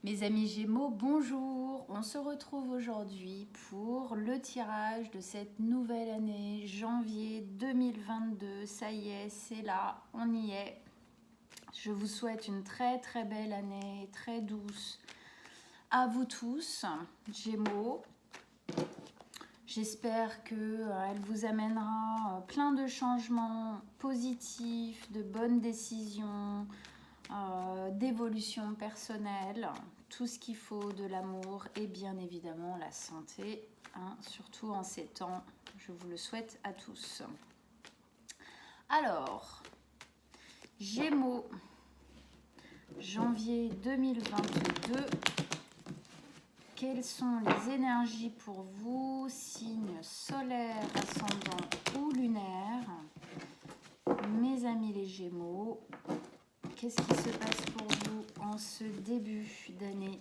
Mes amis Gémeaux, bonjour. On se retrouve aujourd'hui pour le tirage de cette nouvelle année, janvier 2022. Ça y est, c'est là, on y est. Je vous souhaite une très très belle année, très douce à vous tous, Gémeaux. J'espère qu'elle vous amènera plein de changements positifs, de bonnes décisions, d'évolution personnelle, tout ce qu'il faut, de l'amour et bien évidemment la santé, hein, surtout en ces temps. Je vous le souhaite à tous. Alors, Gémeaux, janvier 2022. Quelles sont les énergies pour vous, signes solaires, ascendants ou lunaires? Mes amis les Gémeaux, qu'est-ce qui se passe pour vous en ce début d'année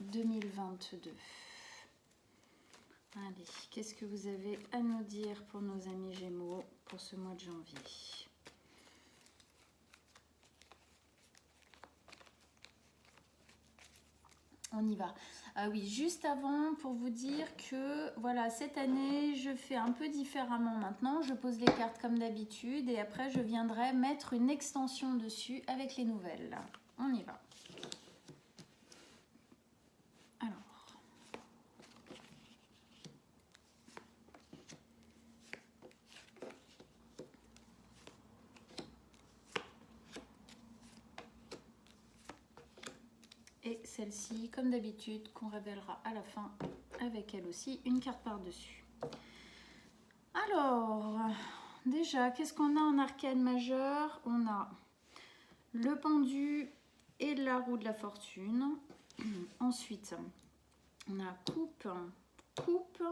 2022? Allez, qu'est-ce que vous avez à nous dire pour nos amis Gémeaux pour ce mois de janvier? On y va. Ah oui, juste avant, pour vous dire que voilà, cette année, je fais un peu différemment maintenant. Je pose les cartes comme d'habitude et après, je viendrai mettre une extension dessus avec les nouvelles. On y va. Alors. Et celle-ci, comme d'habitude, qu'on révélera à la fin avec elle aussi une carte par-dessus. Alors, déjà, qu'est-ce qu'on a en arcane majeur? On a le pendu et la roue de la fortune. Ensuite, on a coupe, coupe,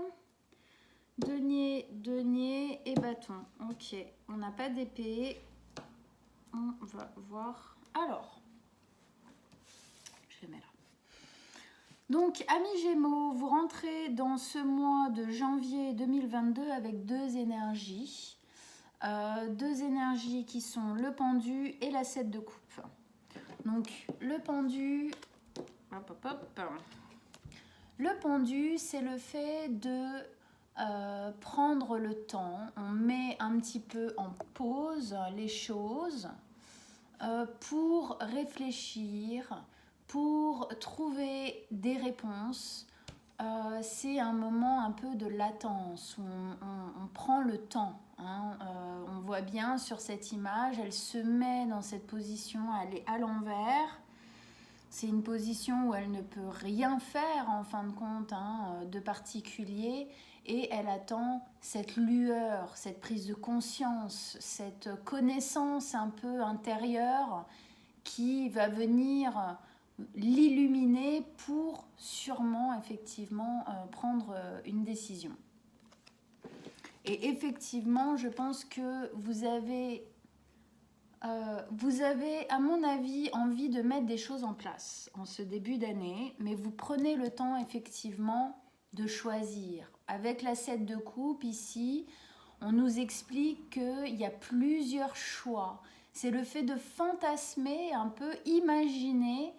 denier, denier et bâton. Ok, on n'a pas d'épée. On va voir. Alors, je le mets là. Donc, amis Gémeaux, vous rentrez dans ce mois de janvier 2022 avec deux énergies. Deux énergies qui sont le pendu et la 7 de coupe. Donc, le pendu... Hop, hop, hop. Le pendu, c'est le fait de prendre le temps. On met un petit peu en pause les choses pour réfléchir, pour trouver des réponses. C'est un moment un peu de latence où on prend le temps. Hein. On voit bien sur cette image, elle se met dans cette position, elle est à l'envers. C'est une position où elle ne peut rien faire en fin de compte de particulier et elle attend cette lueur, cette prise de conscience, cette connaissance un peu intérieure qui va venir l'illuminer pour sûrement effectivement prendre une décision. Et effectivement, je pense que vous avez, à mon avis, envie de mettre des choses en place en ce début d'année, mais vous prenez le temps effectivement de choisir. Avec la 7 de coupe ici, on nous explique qu'il y a plusieurs choix. C'est le fait de fantasmer, un peu imaginer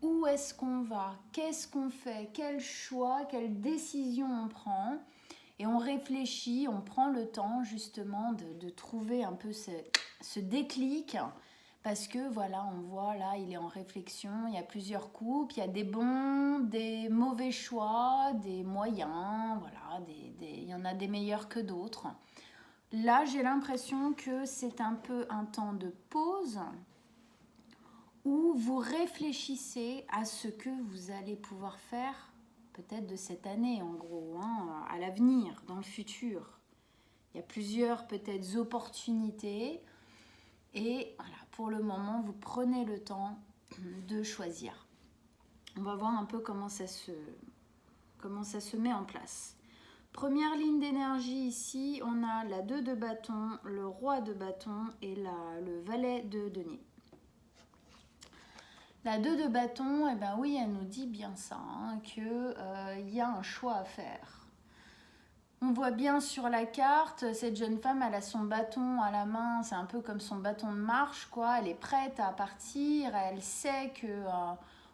où est-ce qu'on va, qu'est-ce qu'on fait, quel choix, quelle décision on prend. Et on réfléchit, on prend le temps justement de trouver un peu ce déclic. Parce que voilà, on voit là, il est en réflexion, il y a plusieurs coupes, il y a des bons, des mauvais choix, des moyens, voilà, il y en a des meilleurs que d'autres. Là, j'ai l'impression que c'est un peu un temps de pause où vous réfléchissez à ce que vous allez pouvoir faire peut-être de cette année en gros, à l'avenir, dans le futur. Il y a plusieurs peut-être opportunités et voilà, pour le moment, vous prenez le temps de choisir. On va voir un peu comment ça se met en place. Première ligne d'énergie ici, on a la 2 de bâton, le roi de bâton et le valet de denier. La 2 de bâton, eh ben oui, elle nous dit bien ça, qu'il y a un choix à faire. On voit bien sur la carte, cette jeune femme, elle a son bâton à la main, c'est un peu comme son bâton de marche, quoi. Elle est prête à partir, elle sait que,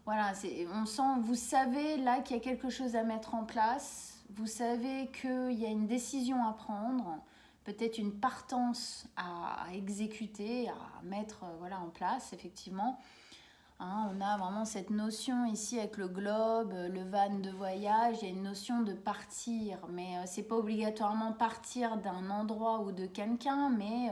voilà, on sent, vous savez là qu'il y a quelque chose à mettre en place, vous savez qu'il y a une décision à prendre, peut-être une partance à exécuter, à mettre, voilà, en place, effectivement. Hein, on a vraiment cette notion ici avec le globe, le van de voyage, il y a une notion de partir, mais c'est pas obligatoirement partir d'un endroit ou de quelqu'un, mais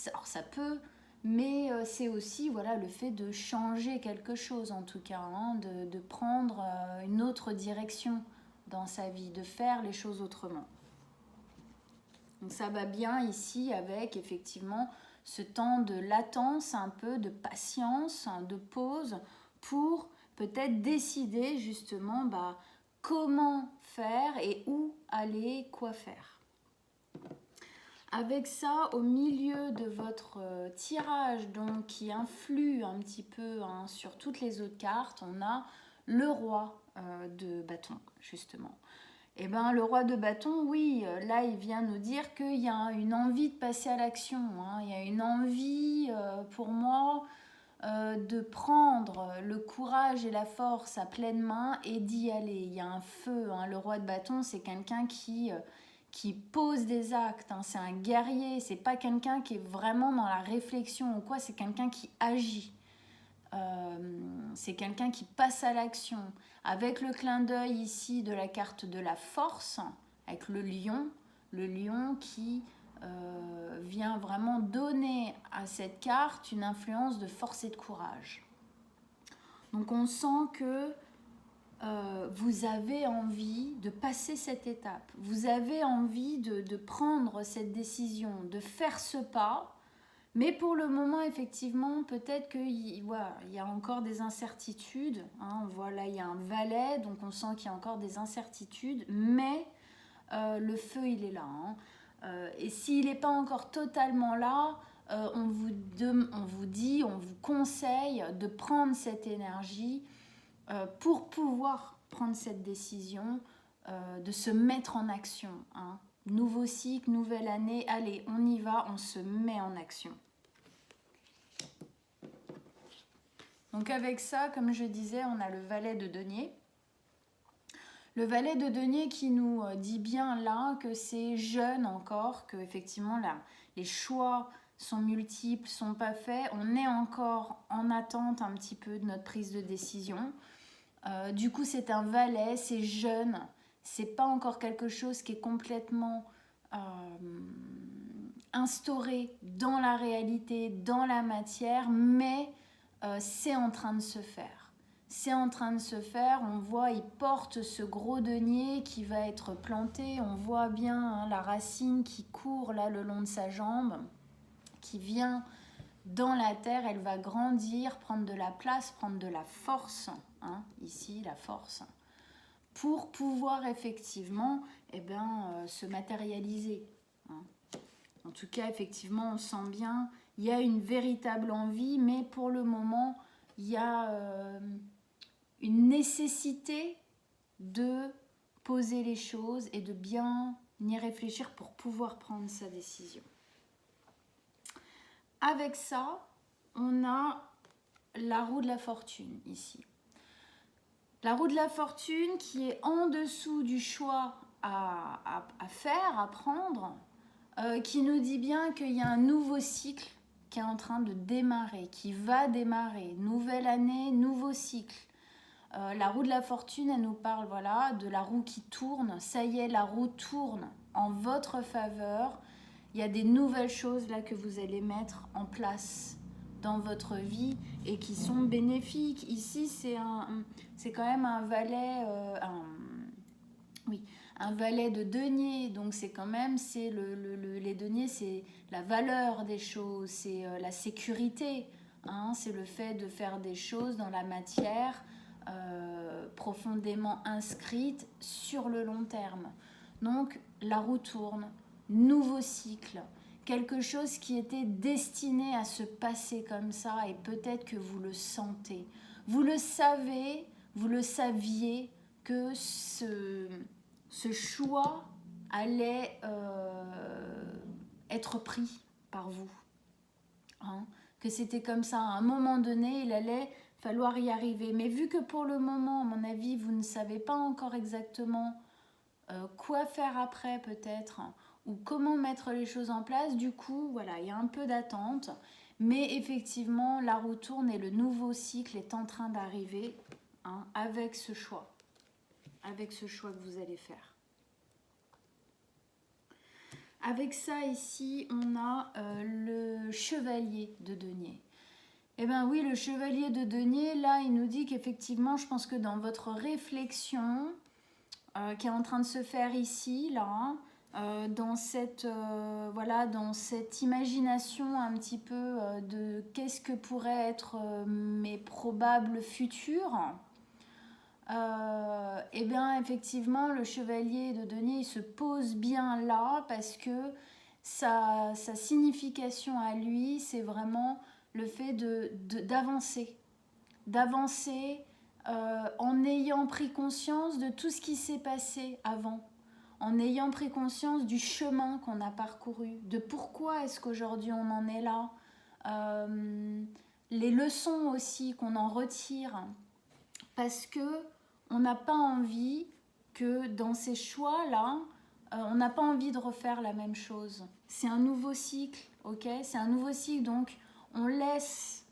alors ça peut, mais c'est aussi voilà, le fait de changer quelque chose en tout cas, hein, de prendre une autre direction dans sa vie, de faire les choses autrement. Donc ça va bien ici avec effectivement ce temps de latence, un peu de patience, de pause pour peut-être décider justement comment faire et où aller, quoi faire. Avec ça, au milieu de votre tirage donc, qui influe un petit peu sur toutes les autres cartes, on a le roi de bâton justement. Eh ben, le roi de bâton, oui, là, il vient nous dire qu'il y a une envie de passer à l'action. Hein. Il y a une envie, pour moi, de prendre le courage et la force à pleine main et d'y aller. Il y a un feu. Hein. Le roi de bâton, c'est quelqu'un qui pose des actes. Hein. C'est un guerrier. C'est pas quelqu'un qui est vraiment dans la réflexion ou quoi. C'est quelqu'un qui agit. C'est quelqu'un qui passe à l'action. Avec le clin d'œil ici de la carte de la force, avec le lion qui vient vraiment donner à cette carte une influence de force et de courage. Donc on sent que vous avez envie de passer cette étape, vous avez envie de prendre cette décision, de faire ce pas. Mais pour le moment, effectivement, peut-être qu'il y a encore des incertitudes. Hein. On voit là, il y a un valet, donc on sent qu'il y a encore des incertitudes. Mais le feu, il est là. Hein. Et s'il n'est pas encore totalement là, on vous conseille de prendre cette énergie pour pouvoir prendre cette décision, de se mettre en action. Hein. Nouveau cycle, nouvelle année, allez, on y va, on se met en action. Donc avec ça, comme je disais, on a le valet de denier. Le valet de denier qui nous dit bien là que c'est jeune encore, que effectivement là, les choix sont multiples, sont pas faits. On est encore en attente un petit peu de notre prise de décision. Du coup, c'est un valet, c'est jeune, c'est pas encore quelque chose qui est complètement instauré dans la réalité, dans la matière, mais c'est en train de se faire. C'est en train de se faire, on voit, il porte ce gros denier qui va être planté, on voit bien la racine qui court là le long de sa jambe, qui vient dans la terre, elle va grandir, prendre de la place, prendre de la force, hein, ici la force, pour pouvoir effectivement se matérialiser. Hein. En tout cas, effectivement, on sent bien, il y a une véritable envie, mais pour le moment, il y a une nécessité de poser les choses et de bien y réfléchir pour pouvoir prendre sa décision. Avec ça, on a la roue de la fortune ici. La roue de la fortune qui est en dessous du choix à faire, à prendre, qui nous dit bien qu'il y a un nouveau cycle qui est en train de démarrer, qui va démarrer. Nouvelle année, nouveau cycle. La roue de la fortune, elle nous parle de la roue qui tourne. Ça y est, la roue tourne en votre faveur. Il y a des nouvelles choses là que vous allez mettre en place dans votre vie et qui sont bénéfiques. Ici, c'est quand même un valet, un valet de denier. Donc c'est quand même, les deniers, c'est la valeur des choses, c'est la sécurité. Hein, c'est le fait de faire des choses dans la matière profondément inscrite sur le long terme. Donc la roue tourne. Nouveau cycle, quelque chose qui était destiné à se passer comme ça et peut-être que vous le sentez. Vous le savez, vous le saviez que ce choix allait être pris par vous. Hein, que c'était comme ça, à un moment donné, il allait falloir y arriver. Mais vu que pour le moment, à mon avis, vous ne savez pas encore exactement quoi faire après peut-être, ou comment mettre les choses en place, du coup, voilà, il y a un peu d'attente. Mais effectivement, la roue tourne et le nouveau cycle est en train d'arriver, hein, avec ce choix que vous allez faire. Avec ça ici, on a le chevalier de denier. Eh bien oui, le chevalier de denier, là, il nous dit qu'effectivement, je pense que dans votre réflexion qui est en train de se faire ici, là, dans cette imagination un petit peu de qu'est-ce que pourraient être mes probables futurs, eh bien effectivement le chevalier de denier il se pose bien là parce que sa signification à lui c'est vraiment le fait d'avancer en ayant pris conscience de tout ce qui s'est passé avant, en ayant pris conscience du chemin qu'on a parcouru, de pourquoi est-ce qu'aujourd'hui on en est là, les leçons aussi qu'on en retire, parce que on n'a pas envie que dans ces choix-là, on n'a pas envie de refaire la même chose. C'est un nouveau cycle, ok? C'est un nouveau cycle, donc on laisse,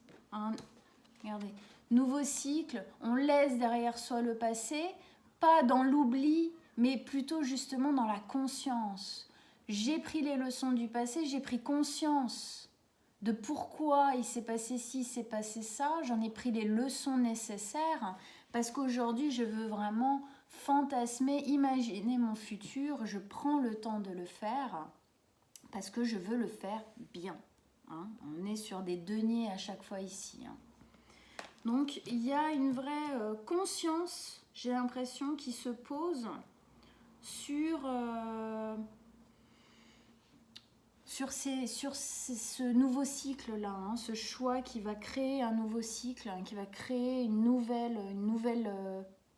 regardez, nouveau cycle, on laisse derrière soi le passé, pas dans l'oubli, mais plutôt justement dans la conscience. J'ai pris les leçons du passé, j'ai pris conscience de pourquoi il s'est passé ci, il s'est passé ça, j'en ai pris les leçons nécessaires, parce qu'aujourd'hui je veux vraiment fantasmer, imaginer mon futur, je prends le temps de le faire, parce que je veux le faire bien. Hein, on est sur des deniers à chaque fois ici. Hein. Donc il y a une vraie conscience, j'ai l'impression, qui se pose sur ce nouveau cycle-là, hein, ce choix qui va créer un nouveau cycle, hein, qui va créer une nouvelle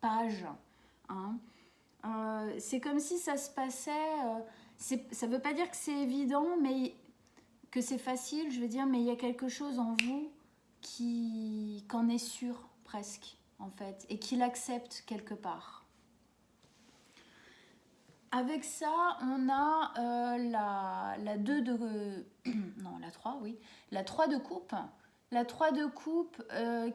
page. Hein. C'est comme si ça se passait, ça ne veut pas dire que c'est évident, mais que c'est facile, je veux dire, mais il y a quelque chose en vous qu'en est sûr presque, en fait, et qui l'accepte quelque part. Avec ça, on a la 2 de... non, la 3, oui. La 3 de coupe. La 3 de coupe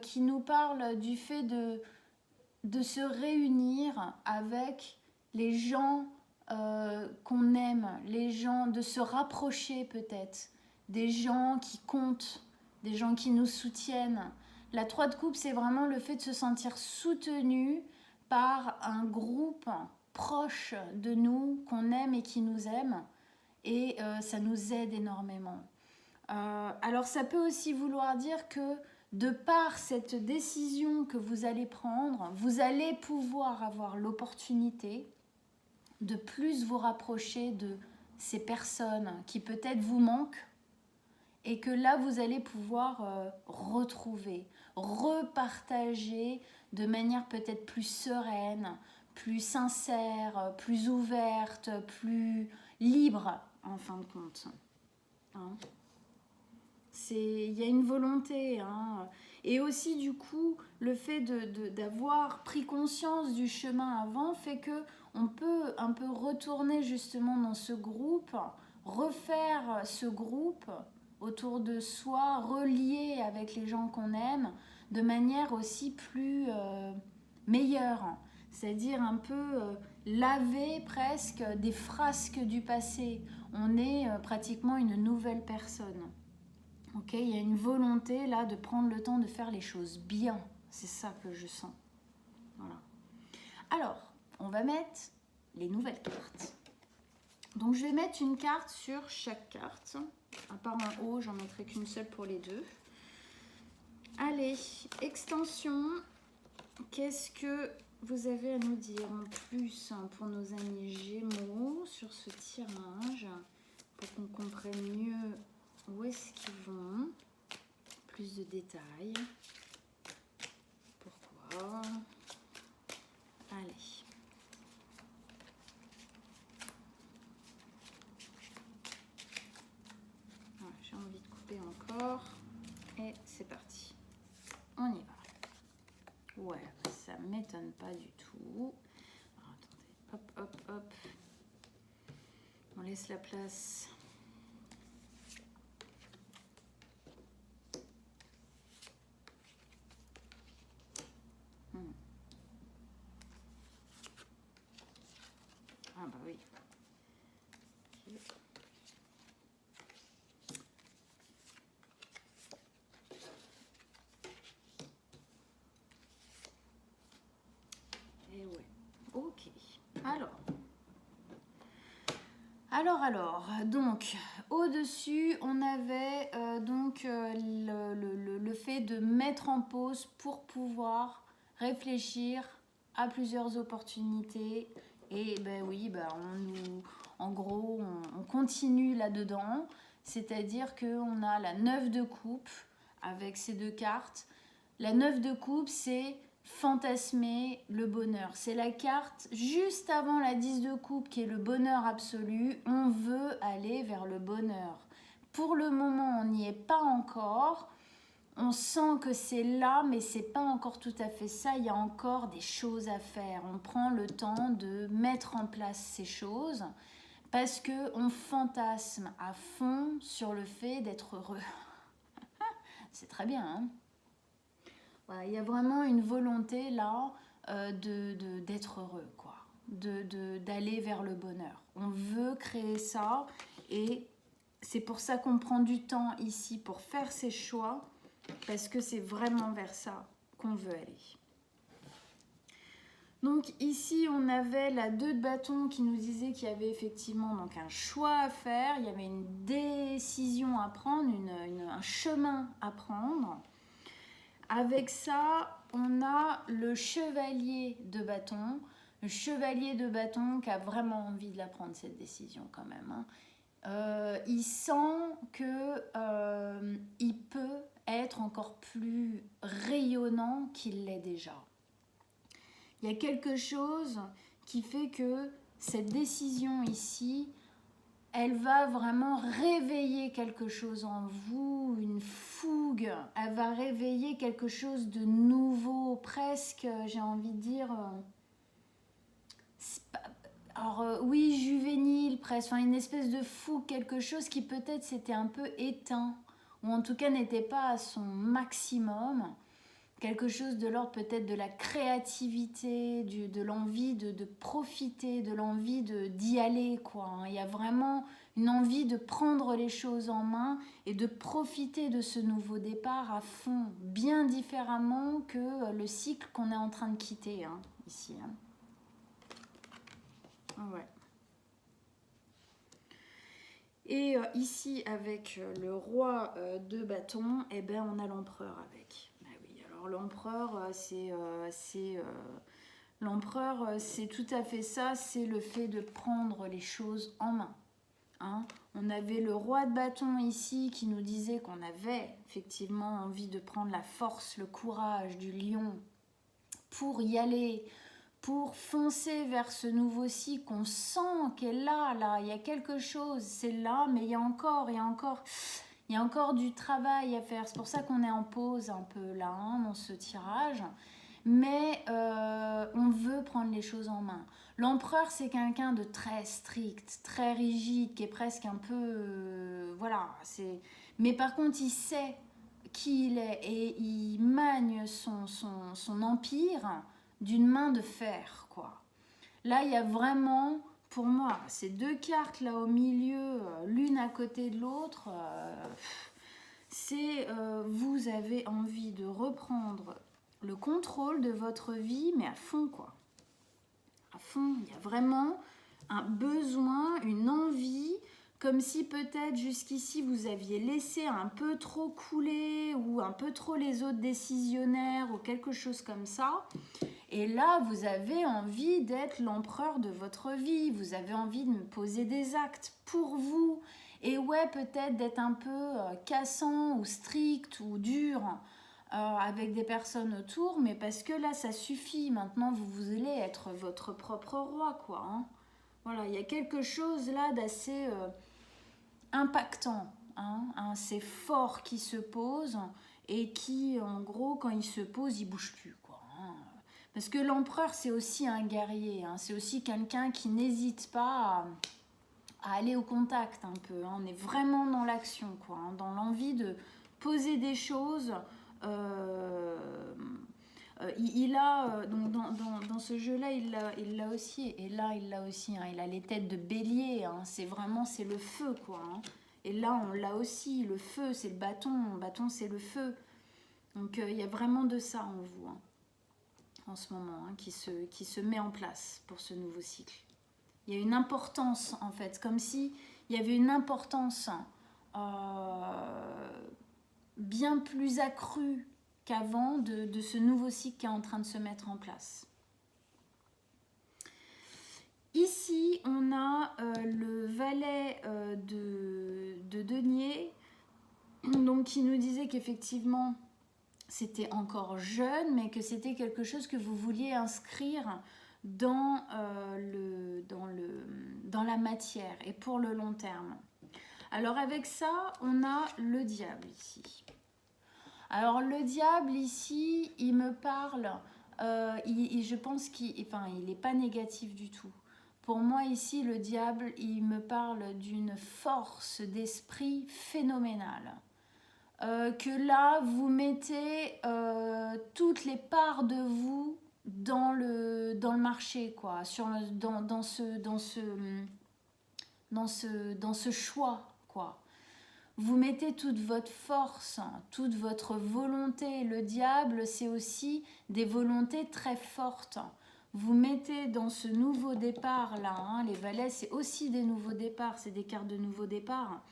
qui nous parle du fait de se réunir avec les gens qu'on aime, les gens, de se rapprocher peut-être, des gens qui comptent, des gens qui nous soutiennent. La 3 de coupe, c'est vraiment le fait de se sentir soutenu par un groupe proche de nous, qu'on aime et qui nous aime, et ça nous aide énormément. Alors ça peut aussi vouloir dire que de par cette décision que vous allez prendre, vous allez pouvoir avoir l'opportunité de plus vous rapprocher de ces personnes qui peut-être vous manquent, et que là vous allez pouvoir retrouver, repartager de manière peut-être plus sereine, plus sincère, plus ouverte, plus libre en fin de compte. Hein, il y a une volonté. Hein. Et aussi du coup, le fait d'avoir pris conscience du chemin avant fait qu'on peut un peu retourner justement dans ce groupe, refaire ce groupe autour de soi, relié avec les gens qu'on aime, de manière aussi plus meilleure. C'est-à-dire un peu laver presque des frasques du passé. On est pratiquement une nouvelle personne. Okay, il y a une volonté là de prendre le temps de faire les choses bien. C'est ça que je sens. Voilà. Alors, on va mettre les nouvelles cartes. Donc, je vais mettre une carte sur chaque carte. À part en haut, j'en mettrai qu'une seule pour les deux. Allez, extension. Qu'est-ce que vous avez à nous dire en plus pour nos amis Gémeaux sur ce tirage, pour qu'on comprenne mieux où est-ce qu'ils vont, plus de détails, pourquoi, allez. on y va. Ouais, ça m'étonne pas du tout. Alors, attendez, hop, hop, hop. On laisse la place. Ah bah oui. Okay. Et ouais. Ok. Alors, donc, au-dessus, on avait le fait de mettre en pause pour pouvoir réfléchir à plusieurs opportunités. Et ben oui, en gros, on continue là-dedans. C'est-à-dire qu'on a la 9 de coupe avec ces deux cartes. La 9 de coupe, c'est fantasmer le bonheur. C'est la carte juste avant la 10 de coupe qui est le bonheur absolu. On veut aller vers le bonheur. Pour le moment, on n'y est pas encore. On sent que c'est là, mais c'est pas encore tout à fait ça. Il y a encore des choses à faire. On prend le temps de mettre en place ces choses parce qu'on fantasme à fond sur le fait d'être heureux. C'est très bien, hein? Voilà, il y a vraiment une volonté là d'être heureux, quoi, d'aller vers le bonheur. On veut créer ça et c'est pour ça qu'on prend du temps ici pour faire ces choix parce que c'est vraiment vers ça qu'on veut aller. Donc ici, on avait la 2 de bâton qui nous disait qu'il y avait effectivement donc un choix à faire, il y avait une décision à prendre, un chemin à prendre. Avec ça, on a le chevalier de bâton. Le chevalier de bâton qui a vraiment envie de la prendre, cette décision quand même. Hein. Il sent qu'il peut être encore plus rayonnant qu'il l'est déjà. Il y a quelque chose qui fait que cette décision ici, elle va vraiment réveiller quelque chose en vous, une fougue. Elle va réveiller quelque chose de nouveau, presque, j'ai envie de dire... oui, juvénile, presque. Enfin, une espèce de fougue, quelque chose qui peut-être s'était un peu éteint, ou en tout cas n'était pas à son maximum. Quelque chose de l'ordre peut-être de la créativité, de l'envie de profiter, de l'envie d'y aller, quoi. Il y a vraiment une envie de prendre les choses en main et de profiter de ce nouveau départ à fond, bien différemment que le cycle qu'on est en train de quitter, hein, ici. Hein. Ouais. Et ici, avec le roi de bâton, eh ben, on a l'empereur avec. L'empereur, c'est tout à fait ça, c'est le fait de prendre les choses en main. Hein. On avait le roi de bâton ici qui nous disait qu'on avait effectivement envie de prendre la force, le courage du lion pour y aller, pour foncer vers ce nouveau cycle qu'on sent qu'est là, il y a quelque chose, c'est là, mais il y a encore du travail à faire. C'est pour ça qu'on est en pause un peu là, hein, dans ce tirage. Mais on veut prendre les choses en main. L'empereur, c'est quelqu'un de très strict, très rigide, qui est presque un peu... Mais par contre, il sait qui il est et il magne son empire d'une main de fer, quoi. Là, il y a vraiment... Pour moi, ces deux cartes là au milieu, l'une à côté de l'autre, vous avez envie de reprendre le contrôle de votre vie, mais à fond, quoi. À fond, il y a vraiment un besoin, une envie, comme si peut-être jusqu'ici vous aviez laissé un peu trop couler ou un peu trop les autres décisionnaires ou quelque chose comme ça. Et là, vous avez envie d'être l'empereur de votre vie, vous avez envie de poser des actes pour vous. Et ouais, peut-être d'être un peu cassant ou strict ou dur avec des personnes autour, mais parce que là, ça suffit. Maintenant, vous allez être votre propre roi, quoi. Hein. Voilà, il y a quelque chose là d'assez impactant, hein, c'est fort qui se pose. et qui, en gros, quand il se pose, il bouge plus, quoi. Parce que l'empereur, c'est aussi un guerrier, hein. C'est aussi quelqu'un qui n'hésite pas à aller au contact un peu, hein. On est vraiment dans l'action, quoi, hein, dans l'envie de poser des choses. Il a, donc dans ce jeu-là, il l'a aussi, et là, il l'a aussi, hein. Il a les têtes de bélier, hein. C'est vraiment, c'est le feu, quoi, hein. Et là, on l'a aussi, le feu, c'est le bâton, c'est le feu. Donc, il y a vraiment de ça en vous, hein, en ce moment, hein, qui se met en place pour ce nouveau cycle. Il y a une importance, en fait, comme si il y avait une importance bien plus accrue qu'avant de ce nouveau cycle qui est en train de se mettre en place. Ici, on a le valet de denier, donc, qui nous disait qu'effectivement, c'était encore jeune, mais que c'était quelque chose que vous vouliez inscrire dans la matière et pour le long terme. Alors avec ça, on a le diable ici. Alors le diable ici, il me parle, je pense qu'il n'est pas négatif du tout. Pour moi ici, le diable, il me parle d'une force d'esprit phénoménale. Que là, vous mettez toutes les parts de vous dans le marché, quoi, dans ce choix, quoi. Vous mettez toute votre force, toute votre volonté. Le diable, c'est aussi des volontés très fortes. Vous mettez dans ce nouveau départ-là, hein, les valets, c'est aussi des nouveaux départs, c'est des cartes de nouveau départ.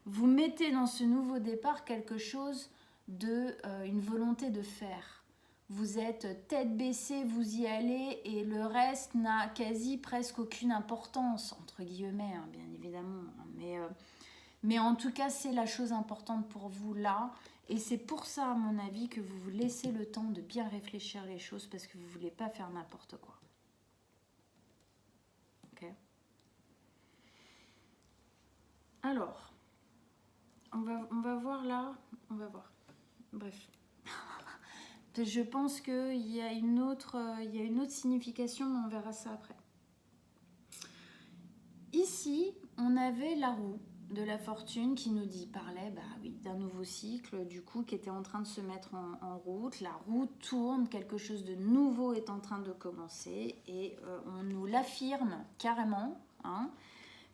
Vous mettez dans ce nouveau départ quelque chose une volonté de faire. Vous êtes tête baissée, vous y allez, et le reste n'a quasi presque aucune importance, entre guillemets, hein, bien évidemment. Mais en tout cas, c'est la chose importante pour vous là. Et c'est pour ça, à mon avis, que vous vous laissez le temps de bien réfléchir les choses, parce que vous ne voulez pas faire n'importe quoi. Ok. Alors, on va voir là. On va voir. Bref. Je pense qu'il y a une autre signification, mais on verra ça après. Ici, on avait la roue de la fortune qui nous parlait d'un nouveau cycle, du coup, qui était en train de se mettre en route. La roue tourne, quelque chose de nouveau est en train de commencer, et on nous l'affirme carrément, hein,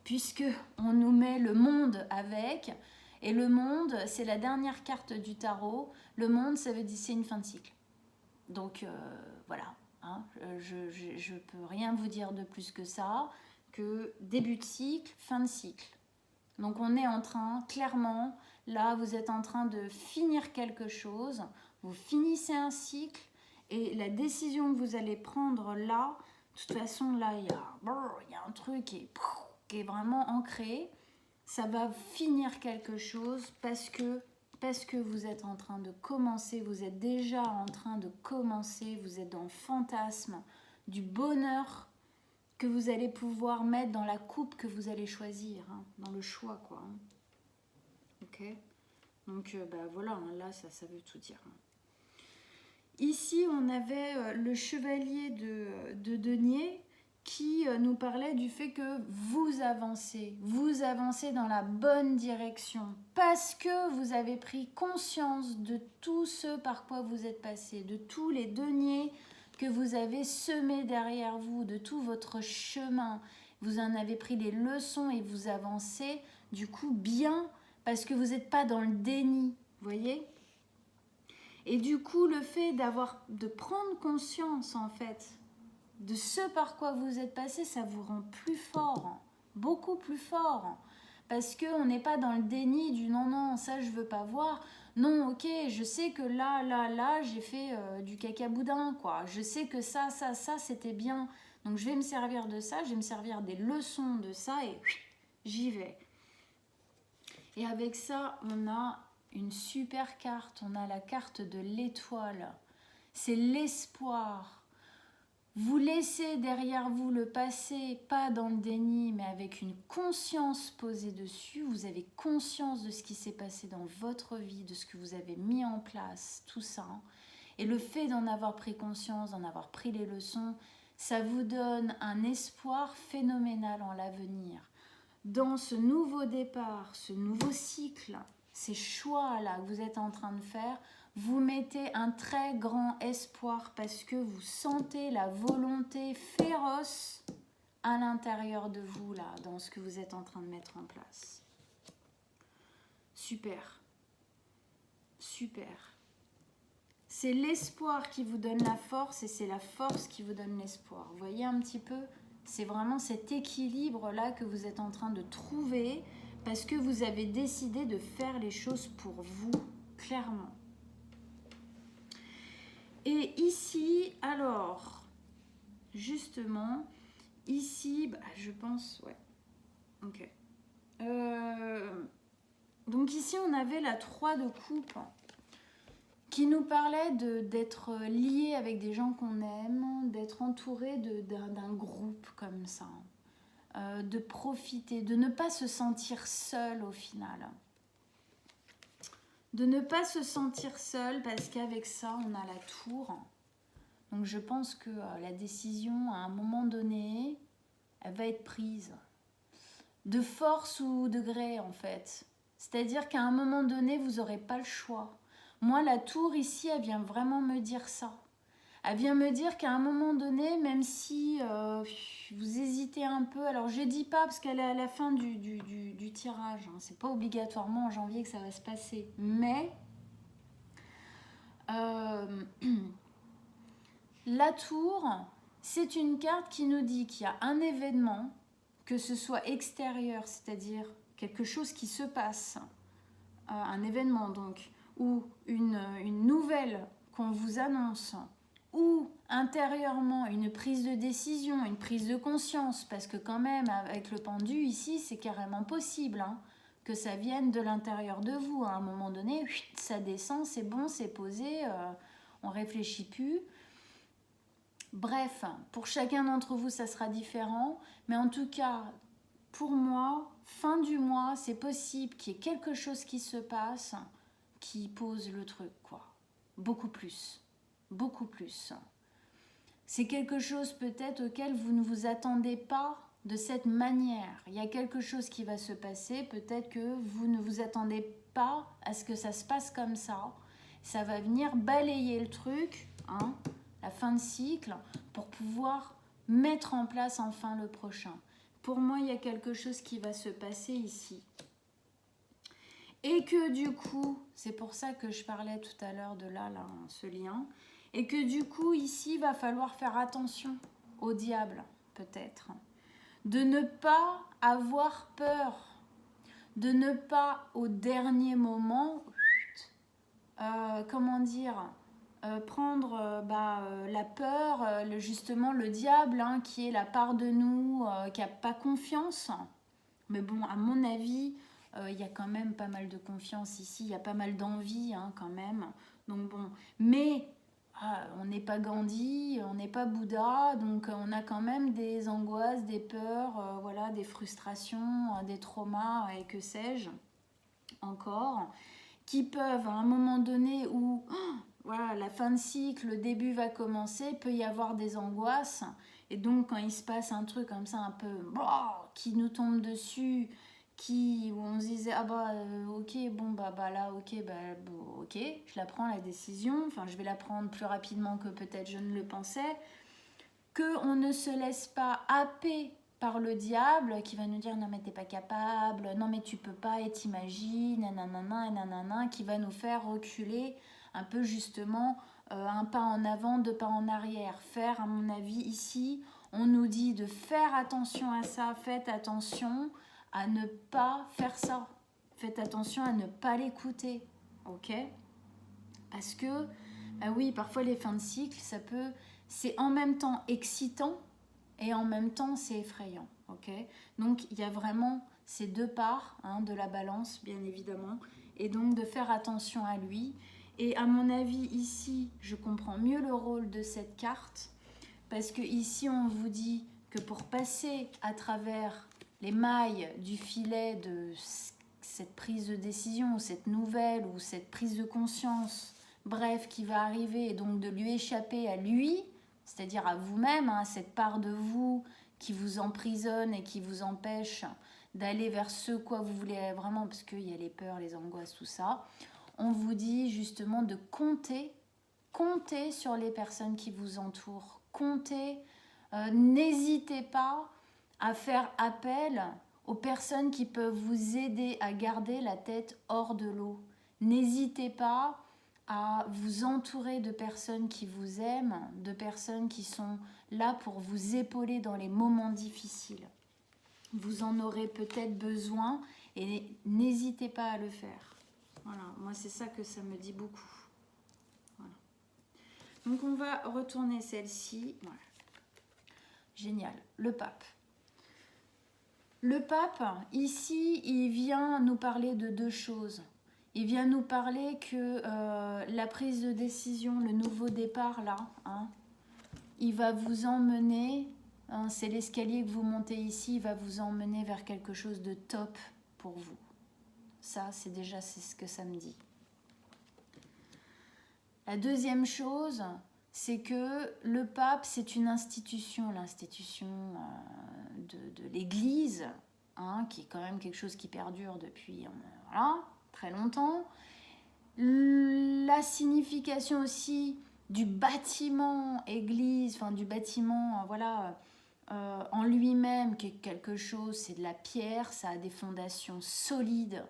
puisque on nous met le monde avec, et le monde, c'est la dernière carte du tarot. Le monde, ça veut dire c'est une fin de cycle. Donc voilà, hein, je peux rien vous dire de plus que ça, que début de cycle, fin de cycle. Donc on est en train, clairement, là vous êtes en train de finir quelque chose, vous finissez un cycle, et la décision que vous allez prendre là, de toute façon là il y a un truc qui est vraiment ancré, ça va finir quelque chose parce que vous êtes en train de commencer, vous êtes déjà en train de commencer, vous êtes dans le fantasme du bonheur que vous allez pouvoir mettre dans la coupe que vous allez choisir, hein, dans le choix, quoi. Ok. Donc, voilà, hein, là, ça veut tout dire. Ici, on avait le chevalier de denier qui nous parlait du fait que vous avancez dans la bonne direction, parce que vous avez pris conscience de tout ce par quoi vous êtes passé, de tous les deniers que vous avez semés derrière vous, de tout votre chemin. Vous en avez pris les leçons et vous avancez, du coup, bien, parce que vous n'êtes pas dans le déni, vous voyez ? Et du coup, le fait de prendre conscience, en fait, de ce par quoi vous êtes passé, ça vous rend plus fort, beaucoup plus fort, parce qu'on n'est pas dans le déni du non, ça je veux pas voir, non, ok, je sais que là, j'ai fait du cacaboudin, quoi, je sais que ça, c'était bien, donc je vais me servir de ça, je vais me servir des leçons de ça, et j'y vais. Et avec ça, on a une super carte, on a la carte de l'étoile, c'est l'espoir. Vous laissez derrière vous le passé, pas dans le déni, mais avec une conscience posée dessus. Vous avez conscience de ce qui s'est passé dans votre vie, de ce que vous avez mis en place, tout ça. Et le fait d'en avoir pris conscience, d'en avoir pris les leçons, ça vous donne un espoir phénoménal en l'avenir. Dans ce nouveau départ, ce nouveau cycle, ces choix-là que vous êtes en train de faire, vous mettez un très grand espoir parce que vous sentez la volonté féroce à l'intérieur de vous, là, dans ce que vous êtes en train de mettre en place. Super. Super. C'est l'espoir qui vous donne la force et c'est la force qui vous donne l'espoir. Vous voyez un petit peu ? C'est vraiment cet équilibre-là que vous êtes en train de trouver parce que vous avez décidé de faire les choses pour vous, clairement. Et ici, alors, justement, ici, bah, je pense, ouais, ok. Donc ici, on avait la 3 de coupe qui nous parlait d'être lié avec des gens qu'on aime, d'être entouré d'un groupe comme ça, de profiter, de ne pas se sentir seul au final. De ne pas se sentir seul parce qu'avec ça, on a la tour. Donc je pense que la décision, à un moment donné, elle va être prise. De force ou de gré, en fait. C'est-à-dire qu'à un moment donné, vous n'aurez pas le choix. Moi, la tour ici, elle vient vraiment me dire ça. Elle vient me dire qu'à un moment donné, même si vous hésitez un peu, alors je ne dis pas parce qu'elle est à la fin du tirage, hein, c'est pas obligatoirement en janvier que ça va se passer, mais la tour, c'est une carte qui nous dit qu'il y a un événement, que ce soit extérieur, c'est-à-dire quelque chose qui se passe, un événement donc, ou une nouvelle qu'on vous annonce, ou intérieurement une prise de décision, une prise de conscience, parce que quand même avec le pendu ici c'est carrément possible hein, que ça vienne de l'intérieur de vous, à un moment donné ça descend, c'est bon, c'est posé, on réfléchit plus. Bref, pour chacun d'entre vous ça sera différent, mais en tout cas pour moi, fin du mois c'est possible qu'il y ait quelque chose qui se passe qui pose le truc quoi, beaucoup plus. C'est quelque chose peut-être auquel vous ne vous attendez pas de cette manière. Il y a quelque chose qui va se passer, peut-être que vous ne vous attendez pas à ce que ça se passe comme ça. Ça va venir balayer le truc, hein, la fin de cycle, pour pouvoir mettre en place enfin le prochain. Pour moi, il y a quelque chose qui va se passer ici. Et que du coup, c'est pour ça que je parlais tout à l'heure de là, ce lien, et que du coup, ici, il va falloir faire attention au diable, peut-être. De ne pas avoir peur, de ne pas, au dernier moment, prendre la peur, justement le diable, hein, qui est la part de nous, qui n'a pas confiance. Mais bon, à mon avis, il y a quand même pas mal de confiance ici, il y a pas mal d'envie hein, quand même. Donc bon, mais on n'est pas Gandhi, on n'est pas Bouddha, donc on a quand même des angoisses, des peurs, voilà, des frustrations, des traumas et que sais-je encore, qui peuvent à un moment donné où voilà, la fin de cycle, le début va commencer, peut y avoir des angoisses. Et donc quand il se passe un truc comme ça un peu qui nous tombe dessus, où on se disait ok bon là ok ok je la prends la décision, enfin je vais la prendre plus rapidement que peut-être je ne le pensais, que on ne se laisse pas happer par le diable qui va nous dire non mais t'es pas capable, non mais tu peux pas et t'imagines, nanana et nanana, qui va nous faire reculer un peu justement, un pas en avant, 2 pas en arrière. Faire, à mon avis, ici, on nous dit de faire attention à ça, faites attention à ne pas faire ça. Faites attention à ne pas l'écouter, ok ? Parce que, oui, parfois les fins de cycle, c'est en même temps excitant et en même temps c'est effrayant, ok ? Donc il y a vraiment ces 2 parts hein, de la balance, bien évidemment, et donc de faire attention à lui. Et à mon avis, ici, je comprends mieux le rôle de cette carte parce que ici on vous dit que pour passer à travers les mailles du filet de cette prise de décision, cette nouvelle ou cette prise de conscience, bref, qui va arriver, et donc de lui échapper à lui, c'est-à-dire à vous-même, hein, cette part de vous qui vous emprisonne et qui vous empêche d'aller vers ce quoi vous voulez vraiment, parce qu'il y a les peurs, les angoisses, tout ça. On vous dit justement de compter sur les personnes qui vous entourent, n'hésitez pas à faire appel aux personnes qui peuvent vous aider à garder la tête hors de l'eau. N'hésitez pas à vous entourer de personnes qui vous aiment, de personnes qui sont là pour vous épauler dans les moments difficiles. Vous en aurez peut-être besoin et n'hésitez pas à le faire. Voilà, moi c'est ça que ça me dit beaucoup. Voilà. Donc on va retourner celle-ci. Voilà. Génial, le pape. Le pape, ici, il vient nous parler de deux choses. Il vient nous parler que la prise de décision, le nouveau départ là, hein, il va vous emmener, hein, c'est l'escalier que vous montez ici, il va vous emmener vers quelque chose de top pour vous. Ça, c'est ce que ça me dit. La deuxième chose, c'est que le pape, c'est une institution, l'institution de l'Église, hein, qui est quand même quelque chose qui perdure depuis voilà, très longtemps. La signification aussi du bâtiment Église, enfin du bâtiment, voilà, en lui-même, qui est quelque chose, c'est de la pierre, ça a des fondations solides,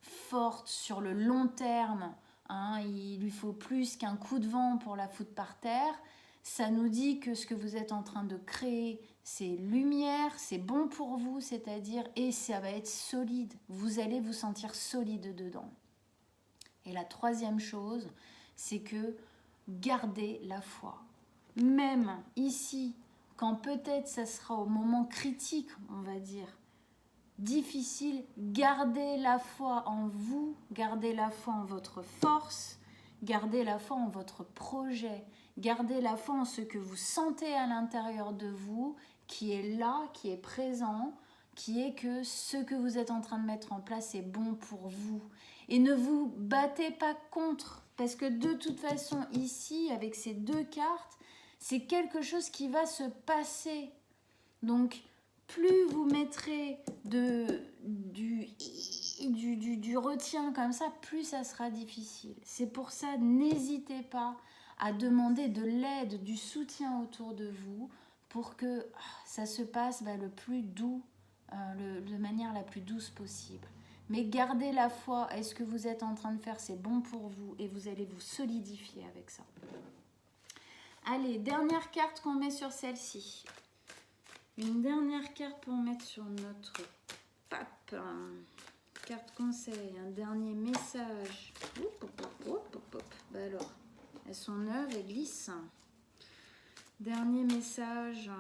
fortes sur le long terme. Hein, il lui faut plus qu'un coup de vent pour la foutre par terre. Ça nous dit que ce que vous êtes en train de créer, c'est lumière, c'est bon pour vous, c'est-à-dire, et ça va être solide. Vous allez vous sentir solide dedans. Et la troisième chose, c'est que gardez la foi. Même ici, quand peut-être ça sera au moment critique, on va dire, difficile, gardez la foi en vous, gardez la foi en votre force, gardez la foi en votre projet, gardez la foi en ce que vous sentez à l'intérieur de vous, qui est là, qui est présent, qui est que ce que vous êtes en train de mettre en place est bon pour vous. Et ne vous battez pas contre, parce que de toute façon, ici, avec ces deux cartes, c'est quelque chose qui va se passer. Donc, plus vous mettrez du retien comme ça, plus ça sera difficile. C'est pour ça, n'hésitez pas à demander de l'aide, du soutien autour de vous pour que ça se passe le plus doux, de manière la plus douce possible. Mais gardez la foi, est-ce que vous êtes en train de faire, c'est bon pour vous et vous allez vous solidifier avec ça. Allez, dernière carte qu'on met sur celle-ci. Une dernière carte pour mettre sur notre pape. Carte conseil, un dernier message. Bah alors, elles sont neuves, elles glissent. Dernier message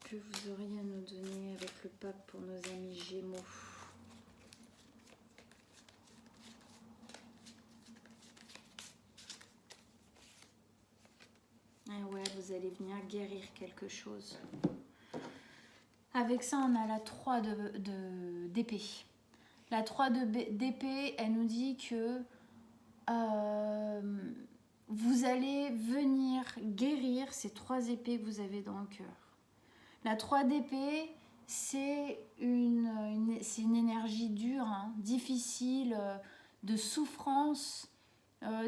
que vous auriez à nous donner avec le pape pour nos amis Gémeaux. Ah ouais, vous allez venir guérir quelque chose. Avec ça, on a la 3 d'épée. La 3 d'épée, elle nous dit que vous allez venir guérir ces 3 épées que vous avez dans le cœur. La 3 d'épée, c'est une énergie dure, hein, difficile, de souffrance,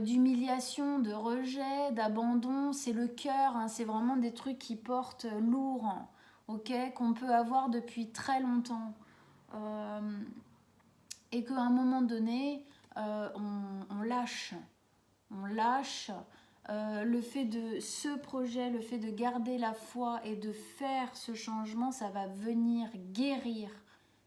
d'humiliation, de rejet, d'abandon. C'est le cœur, hein, c'est vraiment des trucs qui portent lourd, hein, okay, qu'on peut avoir depuis très longtemps. Et qu'à un moment donné, on lâche. On lâche. Le fait de ce projet, le fait de garder la foi et de faire ce changement, ça va venir guérir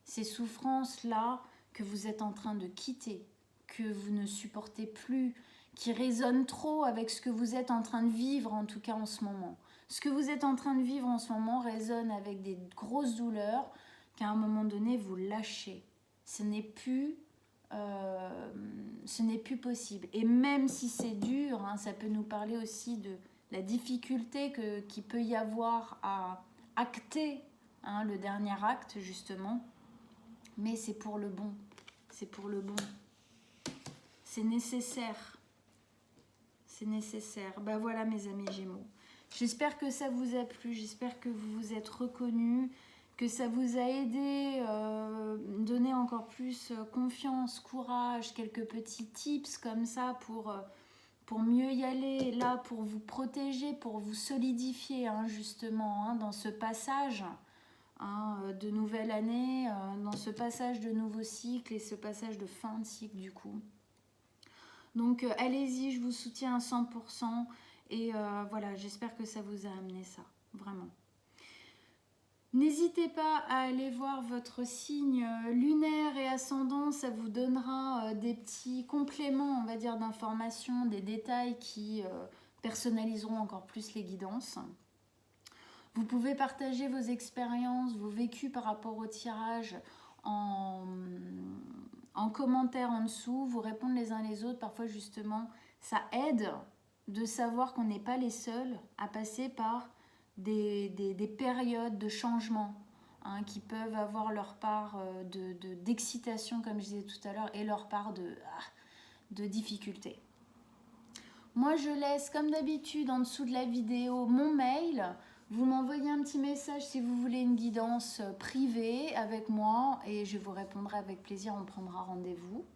ces souffrances-là que vous êtes en train de quitter, que vous ne supportez plus, qui résonnent trop avec ce que vous êtes en train de vivre, en tout cas en ce moment. Ce que vous êtes en train de vivre en ce moment résonne avec des grosses douleurs qu'à un moment donné, vous lâchez. Ce n'est plus possible. Et même si c'est dur, hein, ça peut nous parler aussi la difficulté qu'il peut y avoir à acter le dernier acte, justement. Mais c'est pour le bon. C'est pour le bon. C'est nécessaire. C'est nécessaire. Ben voilà, mes amis Gémeaux. J'espère que ça vous a plu. J'espère que vous vous êtes reconnus, que ça vous a aidé, donner encore plus confiance, courage, quelques petits tips comme ça pour mieux y aller, là, pour vous protéger, pour vous solidifier, justement, dans ce passage de nouvelle année, dans ce passage de nouveau cycle et ce passage de fin de cycle, du coup. Donc, allez-y, je vous soutiens à 100%. Et voilà, j'espère que ça vous a amené ça, vraiment. N'hésitez pas à aller voir votre signe lunaire et ascendant, ça vous donnera des petits compléments, on va dire, d'informations, des détails qui personnaliseront encore plus les guidances. Vous pouvez partager vos expériences, vos vécus par rapport au tirage en commentaire en dessous, vous répondre les uns les autres. Parfois, justement, ça aide de savoir qu'on n'est pas les seuls à passer par des périodes de changement qui peuvent avoir leur part d'excitation, comme je disais tout à l'heure, et leur part de difficulté. Moi, je laisse, comme d'habitude, en dessous de la vidéo, mon mail. Vous m'envoyez un petit message si vous voulez une guidance privée avec moi et je vous répondrai avec plaisir, on prendra rendez-vous.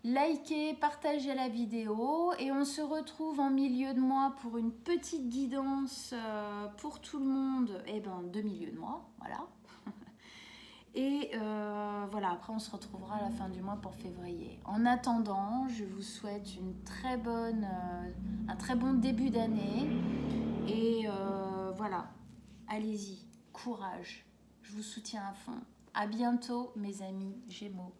Likez, partagez la vidéo et on se retrouve en milieu de mois pour une petite guidance pour tout le monde, de milieu de mois, voilà. Et voilà, après on se retrouvera à la fin du mois pour février. En attendant, je vous souhaite un très bon début d'année et voilà, allez-y, courage, je vous soutiens à fond. À bientôt mes amis Gémeaux.